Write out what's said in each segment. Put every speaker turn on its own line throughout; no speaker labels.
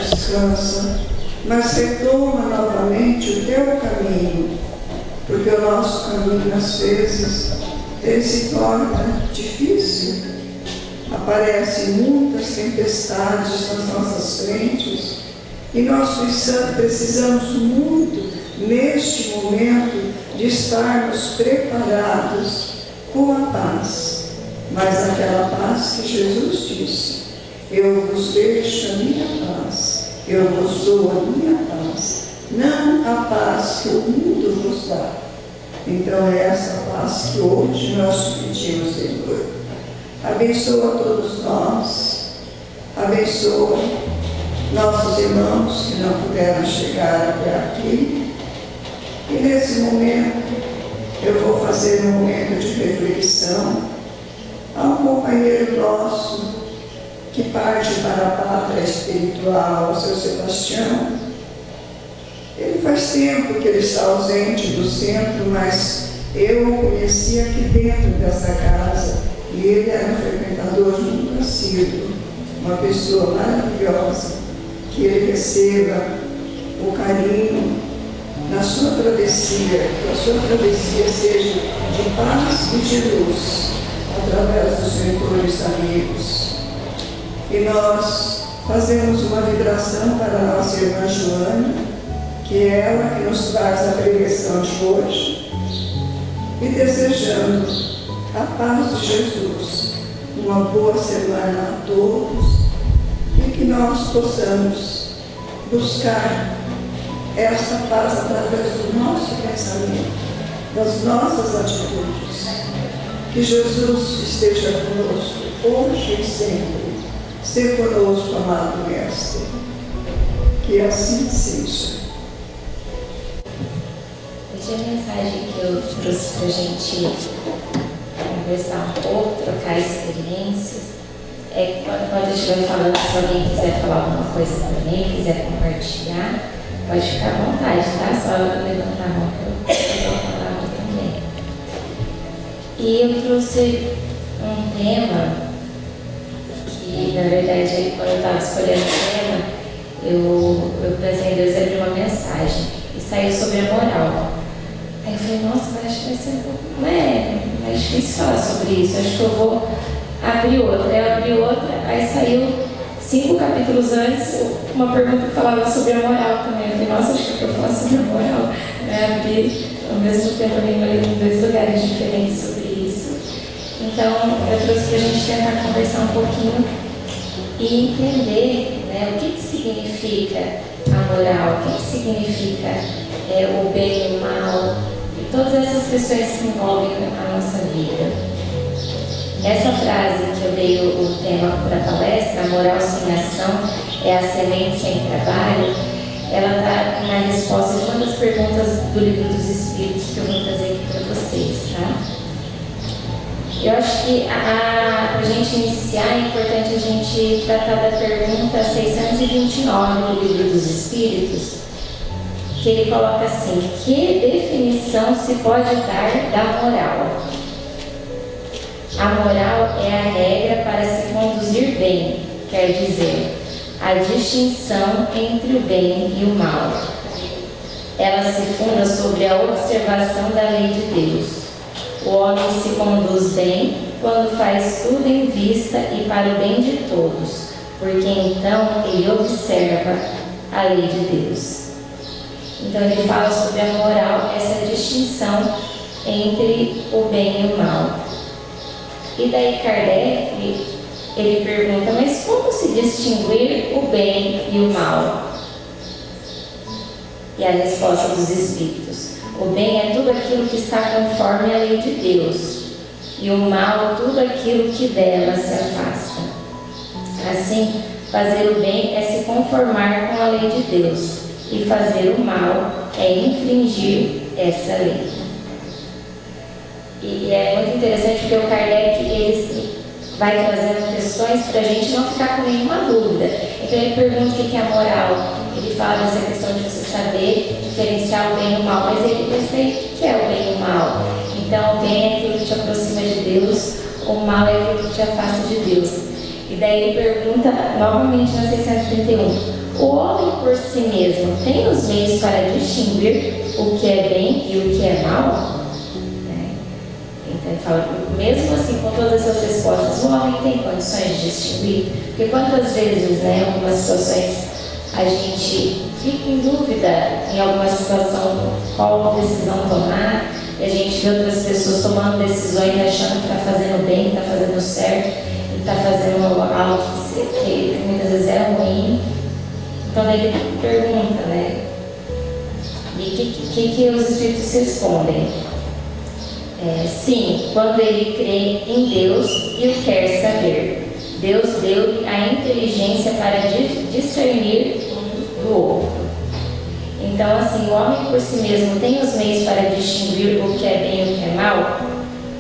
descansa, mas retoma novamente o teu caminho, porque o nosso caminho, às vezes, ele se torna difícil. Aparecem muitas tempestades nas nossas frentes e nós precisamos muito, neste momento, de estarmos preparados com a paz. Mas aquela paz que Jesus disse: eu vos deixo a minha paz, eu vos dou a minha paz, não a paz que o mundo vos dá. Então é essa paz que hoje nós pedimos, Senhor. Abençoa todos nós, abençoa nossos irmãos que não puderam chegar até aqui. E nesse momento, eu vou fazer um momento de reflexão a um companheiro nosso que parte para a pátria espiritual, o seu Sebastião. Ele faz tempo que ele está ausente do centro, mas eu o conheci aqui dentro dessa casa. E ele era um frequentador muito assíduo, uma pessoa maravilhosa, que ele receba o carinho na sua travessia, que a sua travessia seja de paz e de luz, através dos mentores amigos. E nós fazemos uma vibração para a nossa irmã Joana, que é ela que nos traz a preleção de hoje, e desejando a paz de Jesus, uma boa semana a todos, e que nós possamos buscar essa paz através do nosso pensamento, das nossas atitudes. Que Jesus esteja conosco, hoje e sempre. Ser conosco, amado Mestre. Que assim seja.
Hoje a mensagem que eu trouxe para a gente conversar um pouco, trocar experiências, é quando eu estiver falando, se alguém quiser falar alguma coisa também, quiser compartilhar, pode ficar à vontade, tá? Só levantar a mão para eu falar a palavra também. E eu trouxe um tema que, na verdade, quando eu estava escolhendo o tema, eu pensei em Deus abrir uma mensagem e saiu sobre a moral. Aí eu falei, nossa, mas acho que vai ser um pouco mais difícil falar sobre isso, acho que eu vou abrir outra. Aí eu abri outra, aí saiu 5 capítulos antes uma pergunta que falava sobre a moral também. Eu falei, nossa, acho que eu falo sobre a moral. Abri ao mesmo tempo em 2 lugares diferentes sobre isso. Então eu trouxe para a gente tentar conversar um pouquinho e entender, né, o que significa a moral, o que significa o bem e o mal, e todas essas questões que envolvem a nossa vida. Essa frase que eu dei o tema para a palestra, a moral sem ação é a semente sem trabalho, ela está na resposta de uma das perguntas do Livro dos Espíritos que eu vou trazer aqui para vocês, tá? Eu acho que para a gente iniciar é importante a gente tratar da pergunta 629 do Livro dos Espíritos, que ele coloca assim: que definição se pode dar da moral? A moral é a regra para se conduzir bem, quer dizer, a distinção entre o bem e o mal. Ela se funda sobre a observação da lei de Deus. O homem se conduz bem quando faz tudo em vista e para o bem de todos, porque então ele observa a lei de Deus. Então ele fala sobre a moral, essa distinção entre o bem e o mal. E daí Kardec, ele pergunta, mas como se distinguir o bem e o mal? E a resposta dos Espíritos: o bem é tudo aquilo que está conforme a lei de Deus, e o mal é tudo aquilo que dela se afasta. Assim, fazer o bem é se conformar com a lei de Deus, e fazer o mal é infringir essa lei. E é muito interessante porque o Kardec ele vai trazendo questões para a gente não ficar com nenhuma dúvida. Então ele pergunta o que é a moral. Ele fala dessa questão de você saber diferenciar o bem e o mal, mas ele pensa o que é o bem e o mal. Então o bem é aquilo que te aproxima de Deus, o mal é aquilo que te afasta de Deus. E daí ele pergunta novamente na 631, O homem por si mesmo tem os meios para distinguir o que é bem e o que é mal? Então ele fala, mesmo assim, com todas essas respostas, o homem tem condições de distinguir? Porque quantas vezes, em algumas situações, a gente fica em dúvida em alguma situação qual decisão tomar, e a gente vê outras pessoas tomando decisões achando que está fazendo bem, que está fazendo certo, e está fazendo algo que muitas vezes é ruim. Então daí ele pergunta, né? E o que os Espíritos respondem? Sim, quando ele crê em Deus e o quer saber. Deus deu-lhe a inteligência para discernir um do outro. Então, assim, o homem por si mesmo tem os meios para distinguir o que é bem e o que é mal?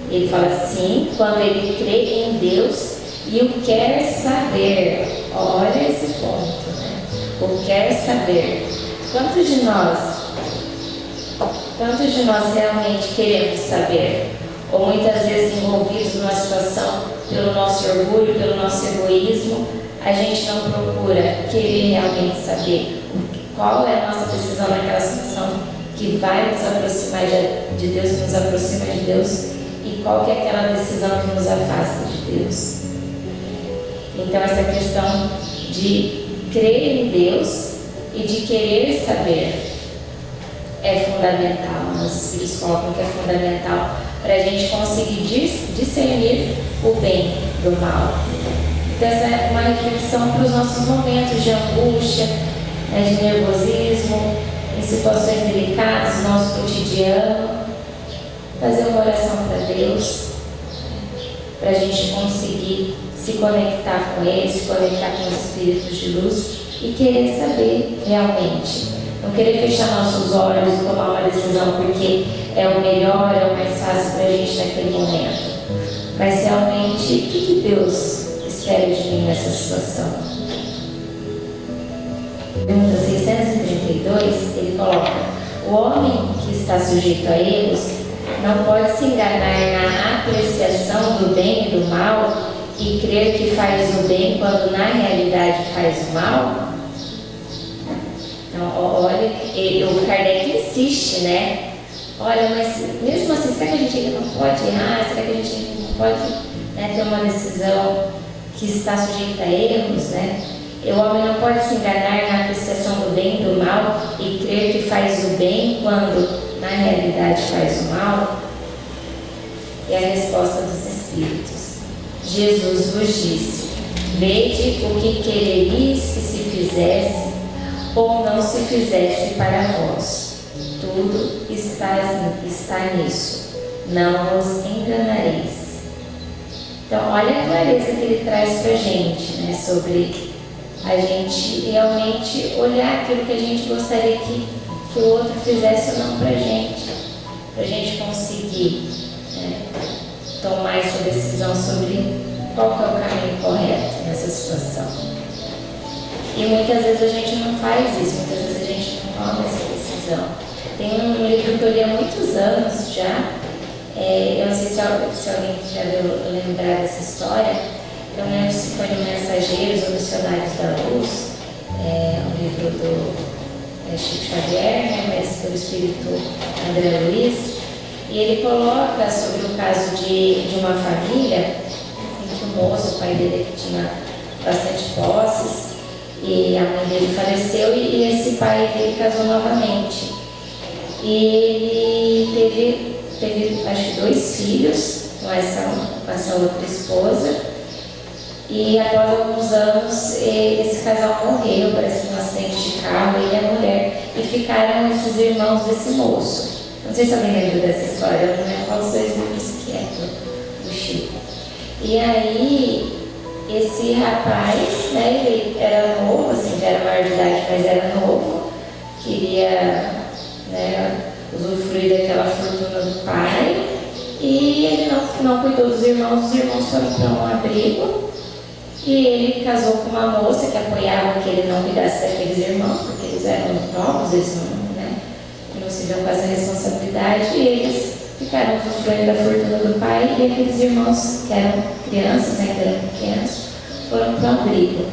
Ele fala sim, quando ele crê em Deus e o quer saber. Olha esse ponto, né? O quer saber. Quantos de nós realmente queremos saber? Ou muitas vezes envolvidos numa situação pelo nosso orgulho, pelo nosso egoísmo, a gente não procura querer realmente saber qual é a nossa decisão naquela situação que vai nos aproximar de Deus, que nos aproxima de Deus, e qual que é aquela decisão que nos afasta de Deus. Então essa questão de crer em Deus e de querer saber é fundamental. Os Espíritos colocam que é fundamental para a gente conseguir discernir o bem do mal. Então essa é uma reflexão para os nossos momentos de angústia, de nervosismo, em situações delicadas, no nosso cotidiano. Fazer uma oração para Deus, para a gente conseguir se conectar com Ele, se conectar com os Espíritos de luz e querer saber realmente. Não querer fechar nossos olhos e tomar uma decisão porque é o melhor, é o mais fácil para a gente naquele momento. Mas realmente, o que Deus espera de mim nessa situação? Pergunta 632, ele coloca: o homem que está sujeito a erros não pode se enganar na apreciação do bem e do mal e crer que faz o bem quando na realidade faz o mal? Então, olha, o Kardec insiste, né? Olha, mas mesmo assim, será que a gente ainda não pode errar? Será que a gente ainda não pode, né, ter uma decisão que está sujeita a erros, né? O homem não pode se enganar na apreciação do bem e do mal e crer que faz o bem quando na realidade faz o mal? E a resposta dos Espíritos: Jesus vos disse: vede o que quereríeis que se fizesse ou não se fizesse para vós. Tudo está nisso. Não vos enganareis. Então, olha a clareza que ele traz para a gente, né, sobre a gente realmente olhar aquilo que a gente gostaria que o outro fizesse ou não para a gente conseguir, né, tomar essa decisão sobre qual que é o caminho correto nessa situação. E muitas vezes a gente não faz isso, muitas vezes a gente não toma essa decisão. Tem um livro que eu li há muitos anos já, eu não sei se alguém já deu lembrar dessa história, eu não lembro se foi no Mensageiros ou Missionários da Luz, um livro do Chico Xavier, né, mas pelo espírito André Luiz, e ele coloca sobre o caso de uma família em que o moço, o pai dele tinha bastante posses, e a mãe dele faleceu e esse pai dele casou novamente. E ele teve acho que 2 filhos com essa outra esposa. E após alguns anos esse casal morreu, parece que um acidente de carro, ele e a mulher. E ficaram esses irmãos desse moço. Não sei se alguém lembra dessa história, eu não lembro qual dos 2 livros que é do Chico. E aí esse rapaz, né, ele era novo, assim, já era maior de idade, mas era novo, queria, né, usufruir daquela fortuna do pai, e ele não cuidou dos irmãos, os irmãos foram para um abrigo, e ele casou com uma moça que apoiava que ele não cuidasse daqueles irmãos, porque eles eram novos, eles não se viam com essa responsabilidade, e eles ficaram usufruindo da fortuna do pai, e aqueles irmãos que eram crianças, ainda eram pequenos, foram para um abrigo.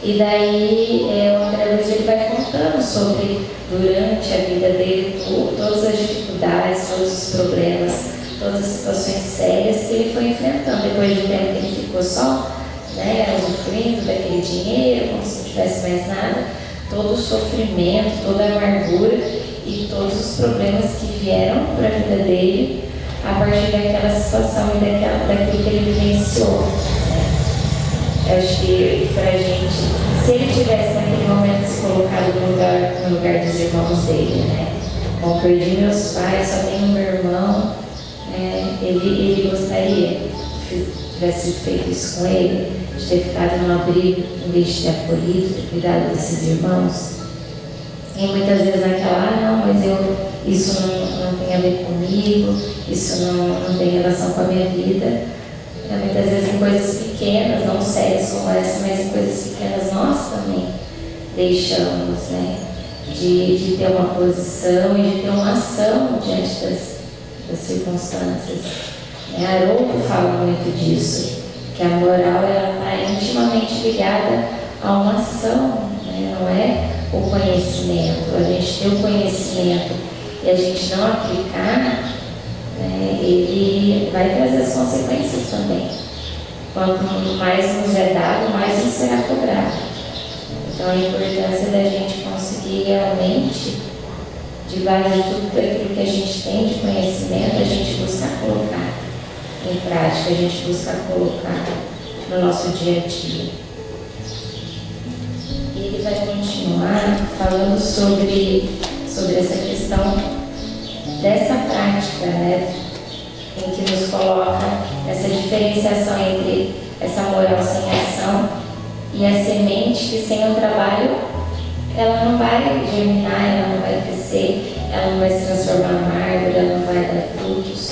E daí o André Luiz ele vai contando sobre, durante a vida dele, todas as dificuldades, todos os problemas, todas as situações sérias que ele foi enfrentando. Depois do tempo que ele ficou só, né, usufruindo daquele dinheiro, como se não tivesse mais nada, todo o sofrimento, toda a amargura e todos os problemas que vieram para a vida dele a partir daquela situação e daquilo que ele vivenciou. Eu acho que pra gente, se ele tivesse naquele momento se colocado no lugar dos irmãos dele, né? Bom, perdi meus pais, só tenho meu irmão, né? Ele gostaria que tivesse feito isso com ele, de ter ficado no abrigo, em vez de ter acolhido, ter cuidado desses irmãos. E muitas vezes naquela, não, mas isso não tem a ver comigo, isso não tem relação com a minha vida. Muitas vezes em coisas pequenas, não sérias como essa, mas em coisas pequenas nós também deixamos, né, de ter uma posição e de ter uma ação diante das circunstâncias. Haroldo fala muito disso, que a moral está intimamente ligada a uma ação, né, não é o conhecimento. A gente ter o conhecimento e a gente não aplicar, ele vai trazer as consequências também. Quanto mais nos é dado, mais nos será cobrado. Então a importância da gente conseguir realmente, debaixo de tudo aquilo que a gente tem de conhecimento, a gente buscar colocar em prática, a gente buscar colocar no nosso dia a dia. E ele vai continuar falando sobre essa questão dessa prática, né, em que nos coloca essa diferenciação entre essa moral sem ação e a semente que sem o trabalho ela não vai germinar, ela não vai crescer, ela não vai se transformar numa árvore, ela não vai dar frutos.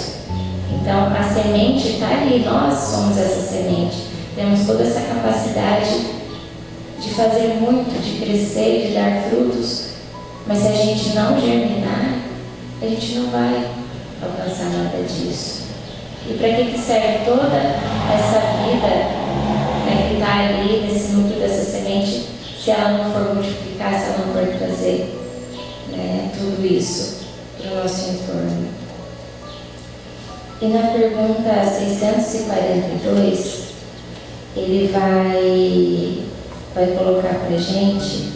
Então a semente está ali, nós somos essa semente, temos toda essa capacidade de fazer muito, de crescer, de dar frutos, mas se a gente não germinar, a gente não vai alcançar nada disso. E para que serve toda essa vida, né, que está ali nesse núcleo dessa semente, se ela não for multiplicar, se ela não for trazer, né, tudo isso para o nosso entorno? E na pergunta 642, ele vai colocar para a gente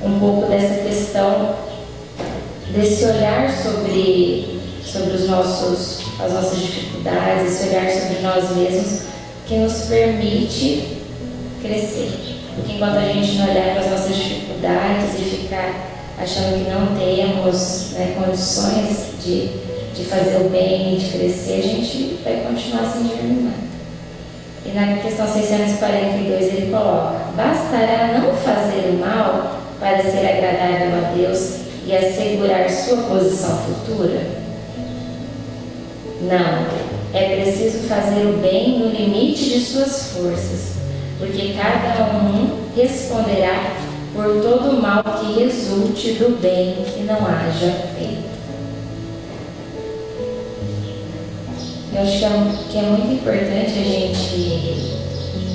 um pouco dessa questão, desse olhar sobre as nossas dificuldades, esse olhar sobre nós mesmos que nos permite crescer. Porque enquanto a gente não olhar para as nossas dificuldades e ficar achando que não temos, né, condições de fazer o bem e de crescer, a gente vai continuar sem germinar. E na questão 642 ele coloca: bastará não fazer o mal para ser agradável a Deus e assegurar sua posição futura? Não, é preciso fazer o bem no limite de suas forças, porque cada um responderá por todo o mal que resulte do bem que não haja feito. Eu acho que é muito importante a gente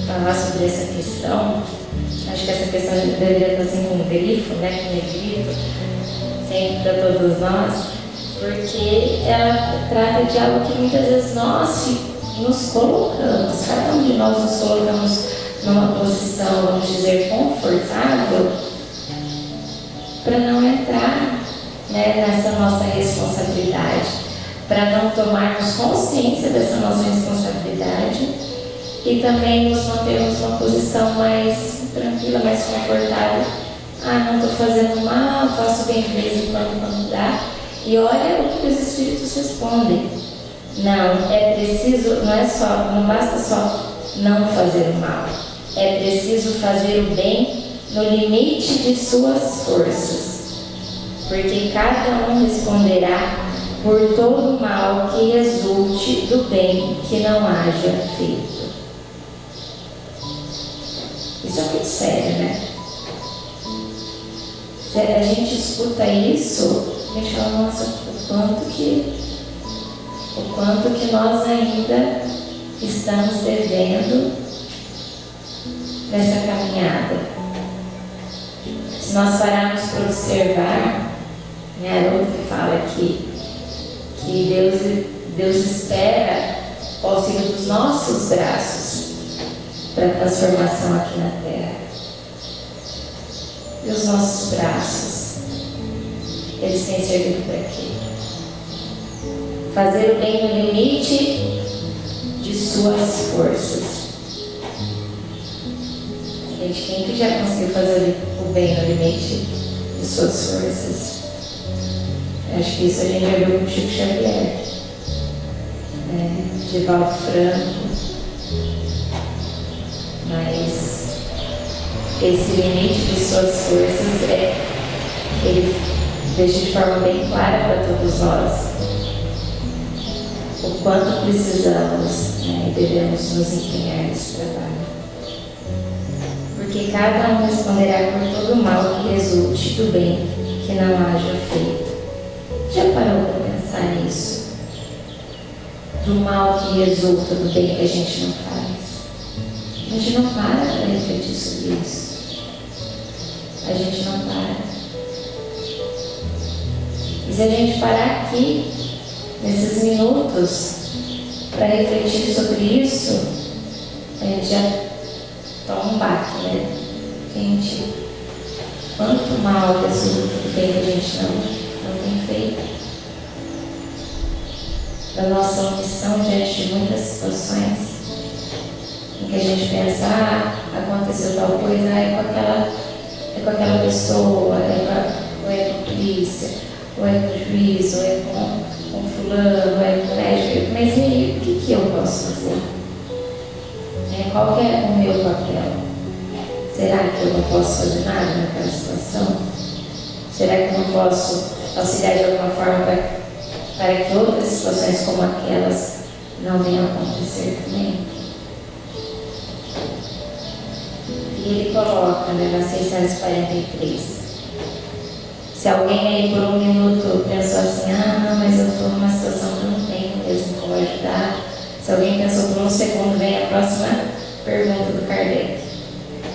falar sobre essa questão. Acho que essa questão deveria estar assim com um grifo, né, com negrito, sempre para todos nós, porque ela trata de algo que muitas vezes nós nos colocamos, cada um de nós nos colocamos numa posição, vamos dizer, confortável, para não entrar, né, nessa nossa responsabilidade, para não tomarmos consciência dessa nossa responsabilidade e também nos mantermos numa posição mais tranquila, mais confortável. Não estou fazendo mal, faço bem de vez em quando dá. E olha o que os Espíritos respondem. Não, é preciso, não basta só não fazer o mal. É preciso fazer o bem no limite de suas forças. Porque cada um responderá por todo o mal que resulte do bem que não haja feito. Isso é muito sério, né? Se a gente escuta isso, a gente fala, nossa, o quanto que nós ainda estamos devendo nessa caminhada. nós pararmos para observar, né, Haroldo que fala que Deus espera o auxílio dos nossos braços para a transformação aqui na Terra. E os nossos braços, eles têm servido para quê? Fazer o bem no limite de suas forças. Gente, quem que já conseguiu fazer o bem no limite de suas forças? Eu acho que isso a gente já viu com Chico Xavier, né? Divaldo Franco. Mas esse limite de suas forças ele deixa de forma bem clara para todos nós o quanto precisamos, né, e devemos nos empenhar nesse trabalho. Porque cada um responderá por todo o mal que resulte do bem que não haja feito. Já parou para pensar nisso? Do mal que resulta do bem que a gente não faz. A gente não para refletir sobre isso. A gente não para. E se a gente parar aqui, nesses minutos, para refletir sobre isso, a gente já toma um baque, né? Gente, quanto mal resulta do bem que a gente não tem feito. Da nossa omissão diante de muitas situações em que a gente pensa, aconteceu tal coisa, é com aquela pessoa, ou é com a polícia, ou é com o juiz, ou é com fulano, ou é com o médico. Mas e aí, o que eu posso fazer? Qual que é o meu papel? Será que eu não posso fazer nada naquela situação? Será que eu não posso auxiliar de alguma forma para que outras situações como aquelas não venham a acontecer também? E ele coloca, né, na 643. Se alguém aí por um minuto pensou assim, mas eu estou numa situação que eu não tenho mesmo como ajudar. Se alguém pensou por um segundo, vem a próxima pergunta do Kardec.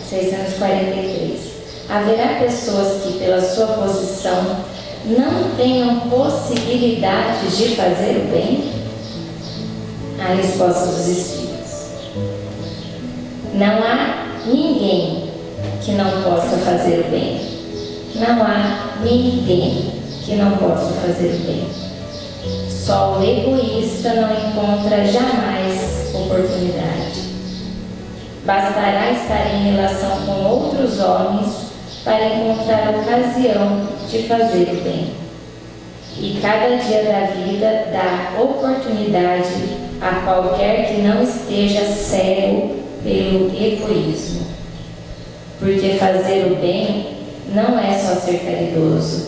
643. Haverá pessoas que, pela sua posição, não tenham possibilidades de fazer o bem? A resposta dos Espíritos: não há ninguém que não possa fazer o bem. Não há ninguém que não possa fazer o bem. Só o egoísta não encontra jamais oportunidade. Bastará estar em relação com outros homens para encontrar ocasião de fazer o bem. E cada dia da vida dá oportunidade a qualquer que não esteja cego pelo egoísmo. Porque fazer o bem não é só ser caridoso,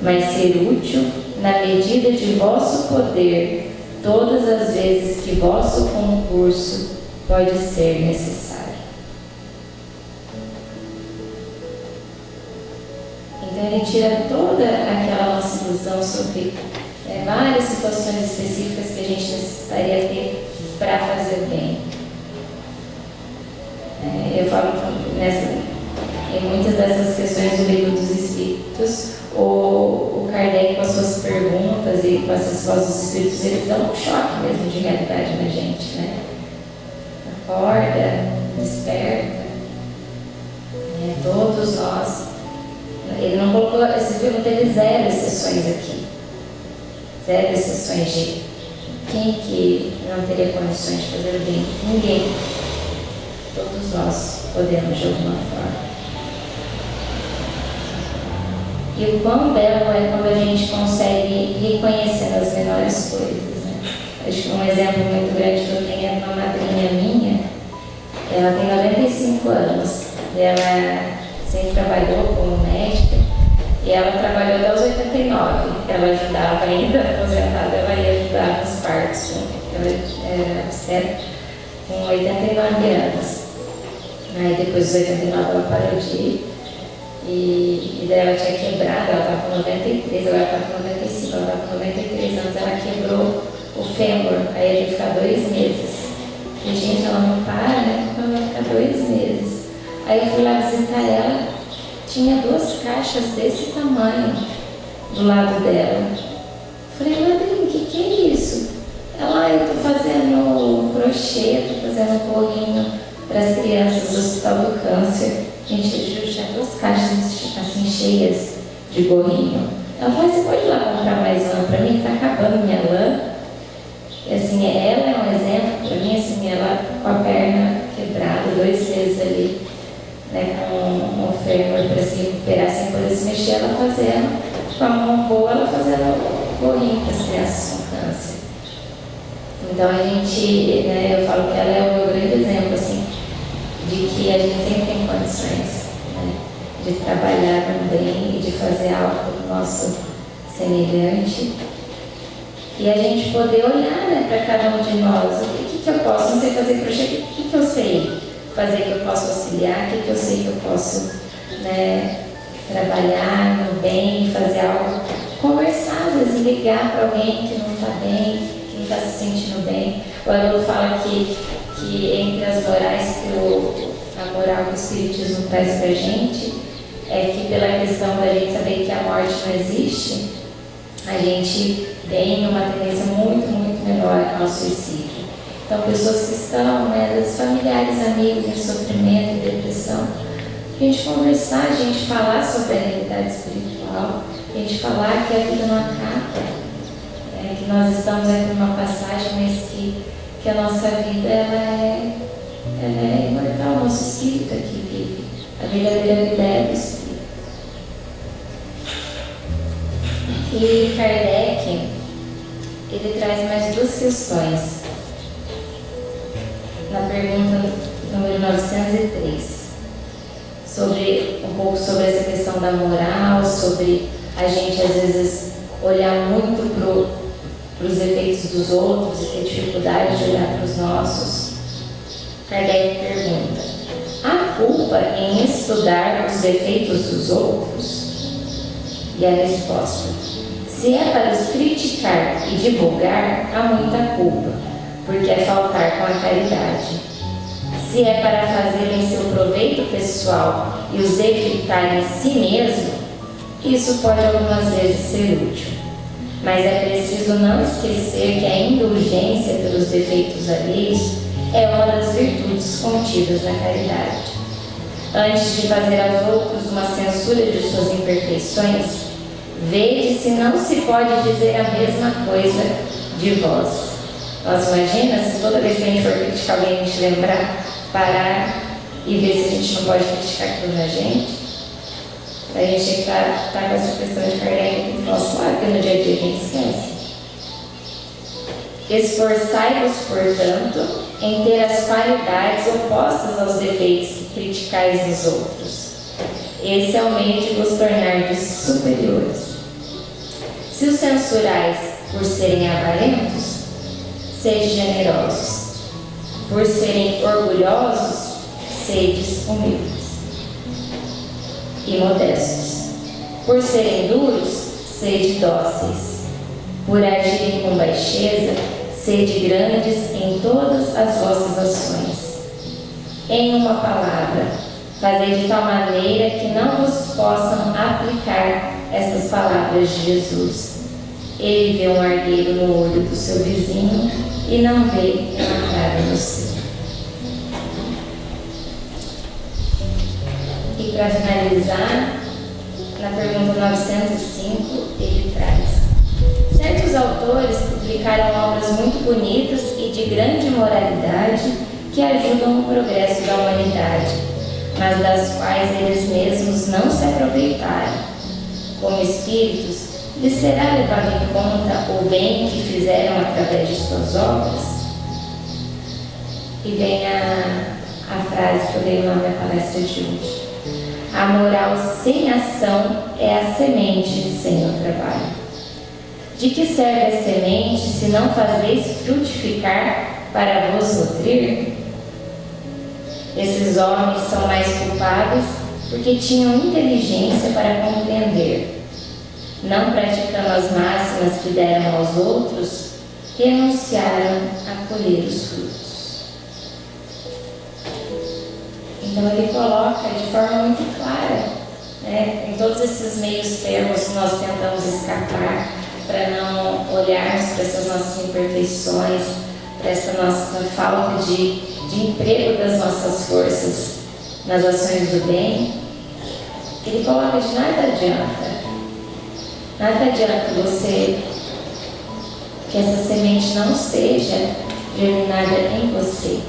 mas ser útil na medida de vosso poder, todas as vezes que vosso concurso pode ser necessário. Então ele tira toda aquela nossa ilusão sobre várias situações específicas que a gente necessitaria ter para fazer o bem. Eu falo em muitas dessas questões do Livro dos Espíritos, o Kardec, com as suas perguntas e com essas vozes dos Espíritos, eles dão um choque mesmo de realidade na gente, né? Acorda, desperta, todos nós. Ele não colocou, esse filme teve 0 exceções aqui. 0 exceções de quem que não teria condições de fazer o bem. Ninguém. Todos nós podemos de alguma forma. E o quão belo é quando a gente consegue reconhecer nas menores coisas, né? Acho que um exemplo muito grande que eu tenho é uma madrinha minha. Ela tem 95 anos. Ela sempre trabalhou como médica e ela trabalhou até os 89. Ela ajudava ainda, aposentada, ela ia ajudar nos partos. Ela era obstetra com 89 anos. Aí depois dos 89 ela parou de ir. E daí ela tinha quebrado, ela estava com 93, agora ela está com 95, ela estava com 93 anos, ela quebrou o fêmur, aí ia ter que ficar 2 meses. E gente, ela não para, né? Ela vai ficar 2 meses. Aí eu fui lá visitar ela, tinha 2 caixas desse tamanho do lado dela. Falei, Madrinha, o que é isso? Ela, eu estou fazendo crochê, estou fazendo gorrinho para as crianças do Hospital do Câncer. Gente, eu já 2 caixas assim cheias de gorrinho. Ela falou, você pode ir lá comprar mais uma para mim, que está acabando minha lã. E assim, ela é um exemplo para mim, assim, ela com a perna quebrada, 2 meses ali, né, com o fêmur para se recuperar sem poder se mexer, ela fazendo, com a mão boa, ela fazendo gorrinho para as crianças com câncer. Então a gente, né, eu falo que ela é o meu grande exemplo, assim, de que a gente sempre tem condições, né, de trabalhar no bem e de fazer algo do nosso semelhante. E a gente poder olhar, né, para cada um de nós, o que eu posso, não sei fazer crochê, o que eu sei fazer que eu posso auxiliar, o que eu sei que eu posso, né, trabalhar no bem, fazer algo, conversar, às vezes ligar para alguém que não está bem, que não está se sentindo bem. O Haroldo fala que entre as morais a moral que o Espiritismo traz para a gente é que pela questão da gente saber que a morte não existe, a gente tem uma tendência muito, muito menor ao suicídio. Então, pessoas que estão, né, às vezes familiares, amigos em sofrimento, em depressão, a gente conversar, a gente falar sobre a realidade espiritual, a gente falar que a vida não acaba, que nós estamos aqui numa passagem, mas que a nossa vida ela é imortal, o nosso espírito aqui vive. A verdadeira vida é do espírito. E Kardec, ele traz mais 2 questões. Na pergunta número 903, um pouco sobre essa questão da moral, sobre a gente às vezes olhar muito para os efeitos dos outros e ter dificuldade de olhar para os nossos. Kardec pergunta: há culpa em estudar os defeitos dos outros? E a resposta: se é para os criticar e divulgar, há muita culpa, porque é faltar com a caridade. Se é para fazer em seu proveito pessoal e os evitar em si mesmo, isso pode algumas vezes ser útil. Mas é preciso não esquecer que a indulgência pelos defeitos alheios é uma das virtudes contidas na caridade. Antes de fazer aos outros uma censura de suas imperfeições, vede se não se pode dizer a mesma coisa de vós. Nossa, imagina se toda vez que a gente for criticar alguém, a gente lembrar, parar e ver se a gente não pode criticar aquilo na gente. A gente está com essa questão de Kardec do nosso lado, que no dia a dia a gente esquece. Esforçai-vos, portanto, em ter as qualidades opostas aos defeitos que criticais nos outros. Esse é o meio de vos tornardes superiores. Se os censurais por serem avarentos, sede generosos. Por serem orgulhosos, sedes humildes e modestos. Por serem duros, sede dóceis. Por agirem com baixeza, sede grandes em todas as vossas ações. Em uma palavra, fazei de tal maneira que não vos possam aplicar essas palavras de Jesus. Ele vê um argueiro no olho do seu vizinho e não vê uma trave no seu. E para finalizar, na pergunta 905, ele traz: certos autores publicaram obras muito bonitas e de grande moralidade que ajudam o progresso da humanidade, mas das quais eles mesmos não se aproveitaram. Como espíritos, lhes será levado em conta o bem que fizeram através de suas obras? E vem a frase que eu dei lá na palestra de hoje: a moral sem ação é a semente sem o trabalho. De que serve a semente se não fazeis frutificar para vos nutrir? Esses homens são mais culpados porque tinham inteligência para compreender. Não praticando as máximas que deram aos outros, renunciaram a colher os frutos. Então ele coloca de forma muito clara, né? Em todos esses meios termos nós tentamos escapar para não olharmos para essas nossas imperfeições, para essa nossa falta de emprego das nossas forças nas ações do bem. Ele coloca de nada adianta você que essa semente não seja germinada em você.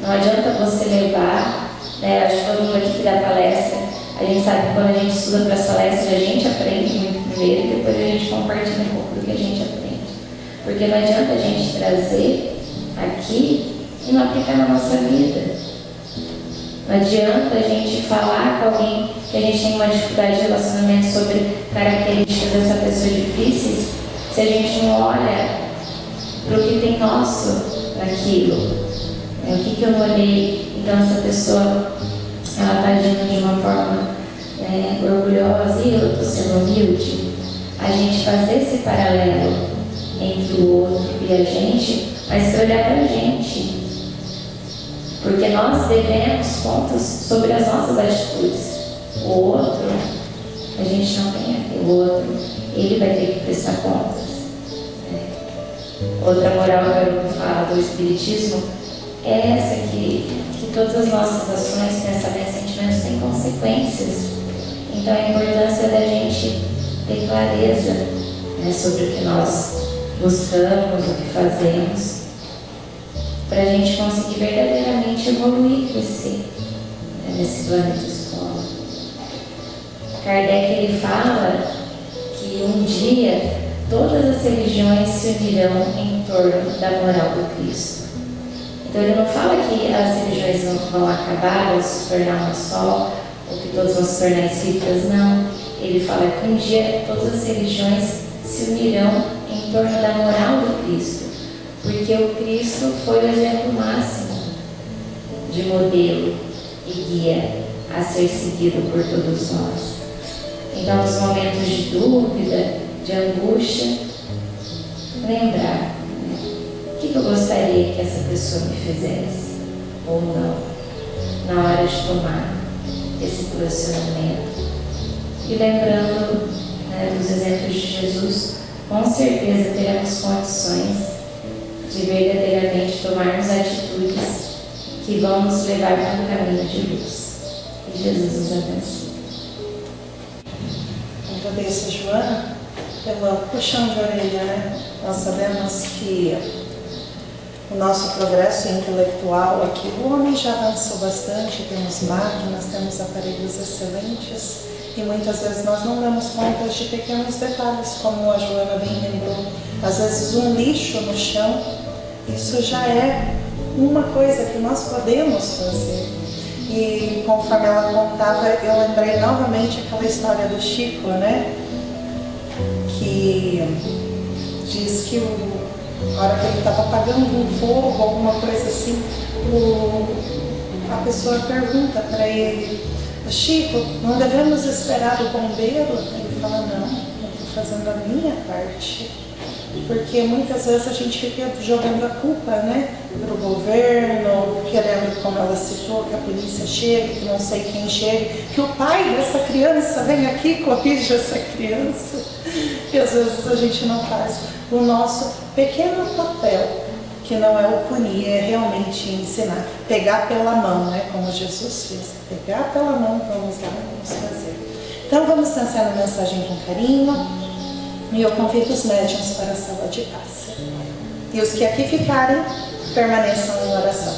Não adianta você levar, né? Acho que todo mundo aqui que dá palestra, a gente sabe que quando a gente estuda para as palestras, a gente aprende muito primeiro e depois a gente compartilha um pouco do que a gente aprende. Porque não adianta a gente trazer aqui e não aplicar na nossa vida. Não adianta a gente falar com alguém que a gente tem uma dificuldade de relacionamento sobre características dessa pessoa difíceis, se a gente não olha para o que tem nosso naquilo. O que eu não olhei, então essa pessoa ela está agindo de uma forma orgulhosa e eu estou sendo humilde. A gente fazer esse paralelo entre o outro e a gente, mas se olhar para a gente. Porque nós devemos contas sobre as nossas atitudes. O outro, a gente não tem a ver. O outro, ele vai ter que prestar contas. Outra moral que eu falo do Espiritismo é essa, que todas as nossas ações, pensamentos e sentimentos têm consequências. Então a importância da gente ter clareza, né, sobre o que nós buscamos, o que fazemos, para a gente conseguir verdadeiramente evoluir e crescer, né, nesse planeta escola. Kardec ele fala que um dia todas as religiões se unirão em torno da moral do Cristo. Então ele não fala que as religiões vão acabar ou se tornar uma só, ou que todos vão se tornar espíritas, não. Ele fala que um dia todas as religiões se unirão em torno da moral do Cristo, porque o Cristo foi o exemplo máximo de modelo e guia a ser seguido por todos nós. Então, nos momentos de dúvida, de angústia, lembrar, né? O que eu gostaria que essa pessoa me fizesse ou não, na hora de tomar esse posicionamento. E lembrando, né, dos exemplos de Jesus, com certeza teremos condições de verdadeiramente tomarmos atitudes que vão nos levar para um caminho de luz. Que Jesus nos abençoe.
Agradeço, Joana, pelo puxão de orelha, né? Nós sabemos que o nosso progresso intelectual aqui, o homem já avançou bastante, temos máquinas, temos aparelhos excelentes e muitas vezes nós não damos conta de pequenos detalhes, como a Joana bem lembrou. Às vezes um lixo no chão, isso já é uma coisa que nós podemos fazer. E conforme ela contava, eu lembrei novamente aquela história do Chico, né? Que diz que a hora que ele estava apagando um fogo, alguma coisa assim, a pessoa pergunta para ele: Chico, não devemos esperar o bombeiro? Ele fala: não, eu estou fazendo a minha parte. Porque muitas vezes a gente fica jogando a culpa, né, para o governo, querendo, como ela citou, que a polícia chegue, que não sei quem chegue, que o pai dessa criança venha aqui e corrija essa criança. E às vezes a gente não faz o nosso pequeno papel, que não é o punir, é realmente ensinar, pegar pela mão, né, como Jesus fez, pegar pela mão, vamos lá, vamos fazer. Então vamos pensar na mensagem com carinho. E eu convido os médiuns para a sala de paz. E os que aqui ficarem, permaneçam em oração.